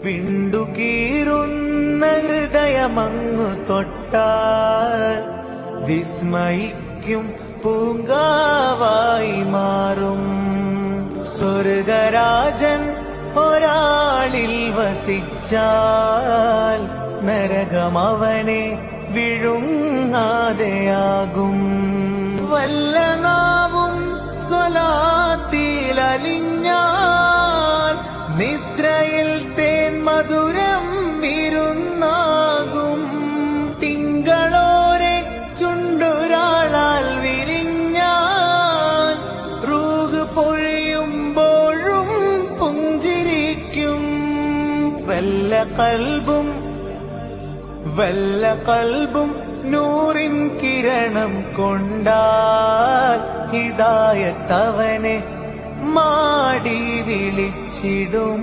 പിണ്ടുകീറുന്ന ഹൃദയമങ്ങു തൊട്ടാൽ വിസ്മയിക്കും പൂങ്കാവായി മാറും. സ്വർഗരാജൻ ഒരാളിൽ വസിച്ചാൽ നരകമവനെ വിഴുങ്ങാതെയാകും. വല്ല നാവും സ്വലാത്തിലലിഞ്ഞാൽ നിദ്രയിൽ തേൻ മധുരം വിരുന്നാകും. തിങ്കളോരെ ചുണ്ടൊരാളാൽ വിരിഞ്ഞാൽ റൂഹ് പൊഴിയുമ്പോഴും പുഞ്ചിരിക്കും. വല്ല കൽബും നൂറിൻ കിരണം കൊണ്ടാൽ ഹിദായത്തവനെ മാടി വിളിച്ചിടും.